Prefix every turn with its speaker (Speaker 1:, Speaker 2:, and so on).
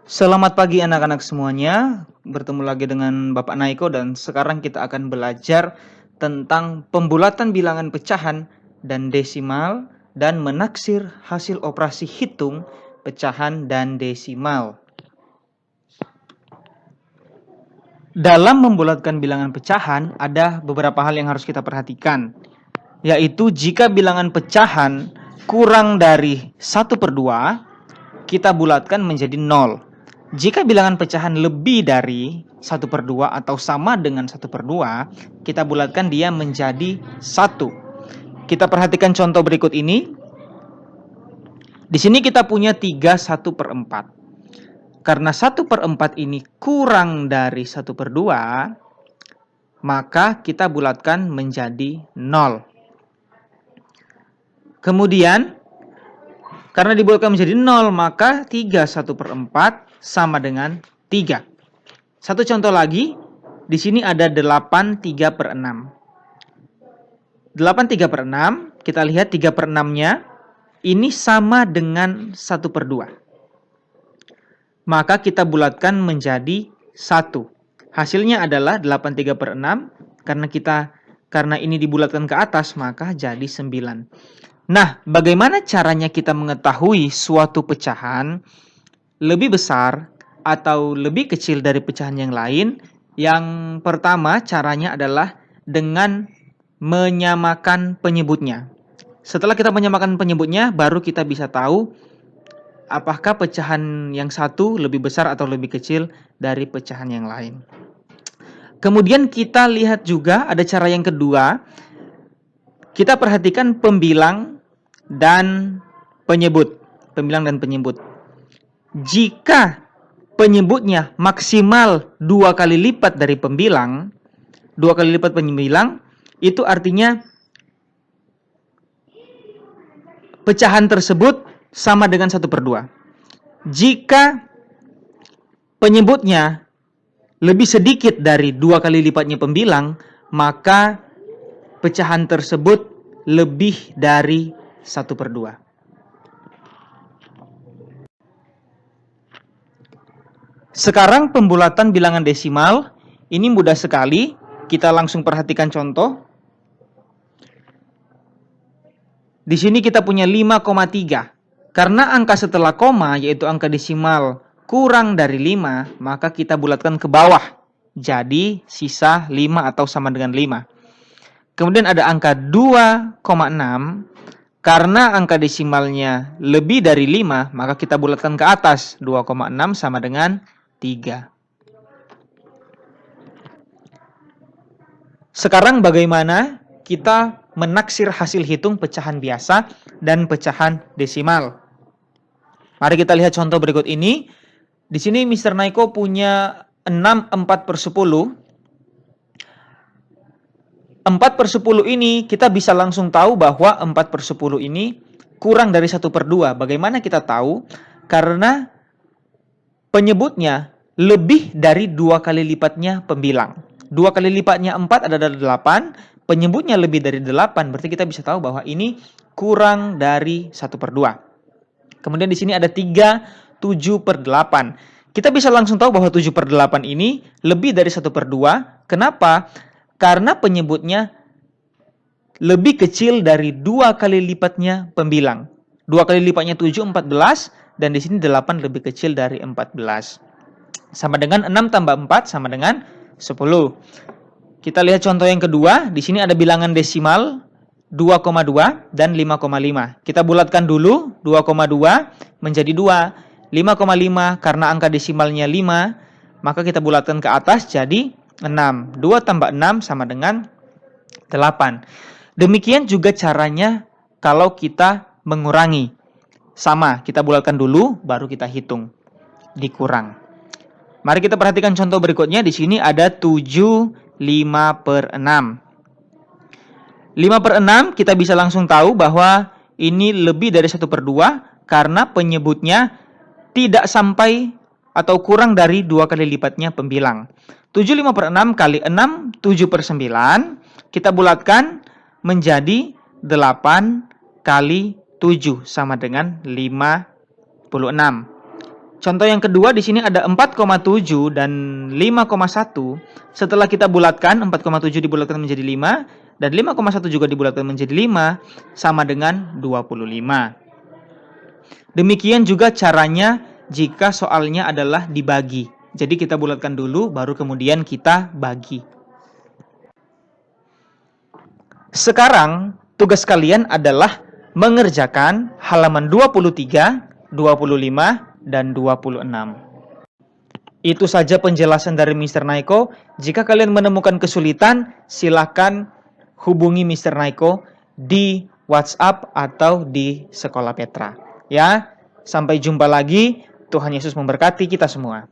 Speaker 1: Selamat pagi anak-anak semuanya. Bertemu lagi dengan Bapak Naiko dan sekarang kita akan belajar tentang pembulatan bilangan pecahan dan desimal dan menaksir hasil operasi hitung pecahan dan desimal. Dalam membulatkan bilangan pecahan ada beberapa hal yang harus kita perhatikan, yaitu jika bilangan pecahan kurang dari 1/2, kita bulatkan menjadi 0. Jika bilangan pecahan lebih dari 1/2 atau sama dengan 1/2, kita bulatkan dia menjadi 1. Kita perhatikan contoh berikut ini. Di sini kita punya 3 1/4. Karena 1/4 ini kurang dari 1/2, maka kita bulatkan menjadi 0. Kemudian, karena dibulatkan menjadi 0, maka 3 1/4 sama dengan 3. Satu contoh lagi, di sini ada 8 3/6. 8 3/6, kita lihat 3/6-nya, ini sama dengan 1/2. Maka kita bulatkan menjadi 1. Hasilnya adalah 8 3/6, karena ini dibulatkan ke atas, maka jadi 9. Nah, bagaimana caranya kita mengetahui suatu pecahan lebih besar atau lebih kecil dari pecahan yang lain? Yang pertama caranya adalah dengan menyamakan penyebutnya. Setelah kita menyamakan penyebutnya, baru kita bisa tahu apakah pecahan yang satu lebih besar atau lebih kecil dari pecahan yang lain. Kemudian kita lihat juga ada cara yang kedua. Kita perhatikan pembilang dan penyebut. Pembilang dan penyebut. Jika penyebutnya maksimal 2 kali lipat dari pembilang, 2 kali lipat pembilang, itu artinya pecahan tersebut sama dengan 1/2. Jika penyebutnya lebih sedikit dari 2 kali lipatnya pembilang, maka pecahan tersebut lebih dari 1/2. Sekarang pembulatan bilangan desimal, ini mudah sekali. Kita langsung perhatikan contoh. Di sini kita punya 5,3. Karena angka setelah koma, yaitu angka desimal, kurang dari 5, maka kita bulatkan ke bawah. Jadi sisa 5 atau sama dengan 5. Kemudian ada angka 2,6. Karena angka desimalnya lebih dari 5, maka kita bulatkan ke atas. 2,6 sama dengan 3. Sekarang bagaimana kita menaksir hasil hitung pecahan biasa dan pecahan desimal? Mari kita lihat contoh berikut ini. Di sini Mr. Naiko punya 6 4/10. 4/10 ini kita bisa langsung tahu bahwa 4/10 ini kurang dari 1/2. Bagaimana kita tahu? Karena penyebutnya lebih dari 2 kali lipatnya pembilang. 2 kali lipatnya 4 adalah 8, penyebutnya lebih dari 8, berarti kita bisa tahu bahwa ini kurang dari 1/2. Kemudian di sini ada 3 7/8. Kita bisa langsung tahu bahwa 7/8 ini lebih dari 1/2. Kenapa? Karena penyebutnya lebih kecil dari 2 kali lipatnya pembilang. 2 kali lipatnya 7, 14. Dan di sini 8 lebih kecil dari 14. Sama dengan 6 tambah 4 sama dengan 10. Kita lihat contoh yang kedua. Di sini ada bilangan desimal 2,2 dan 5,5. Kita bulatkan dulu 2,2 menjadi 2. 5,5 karena angka desimalnya 5, maka kita bulatkan ke atas jadi 6. 2 tambah 6 sama dengan 8. Demikian juga caranya kalau kita mengurangi. Sama, kita bulatkan dulu, baru kita hitung. Dikurang. Mari kita perhatikan contoh berikutnya. Di sini ada 7 5/6. 5/6 kita bisa langsung tahu bahwa ini lebih dari 1/2 karena penyebutnya tidak sampai atau kurang dari 2 kali lipatnya pembilang. 7 5/6 kali 6, 7/9. Kita bulatkan menjadi 8 kali 7 sama dengan 56. Contoh yang kedua di sini ada 4,7 dan 5,1. Setelah kita bulatkan, 4,7 dibulatkan menjadi 5 dan 5,1 juga dibulatkan menjadi 5 sama dengan 25. Demikian juga caranya jika soalnya adalah dibagi. Jadi kita bulatkan dulu baru kemudian kita bagi. Sekarang tugas kalian adalah mengerjakan halaman 23, 25, dan 26. Itu saja penjelasan dari Mr. Naiko. Jika kalian menemukan kesulitan, silakan hubungi Mr. Naiko di WhatsApp atau di Sekolah Petra. Ya, sampai jumpa lagi. Tuhan Yesus memberkati kita semua.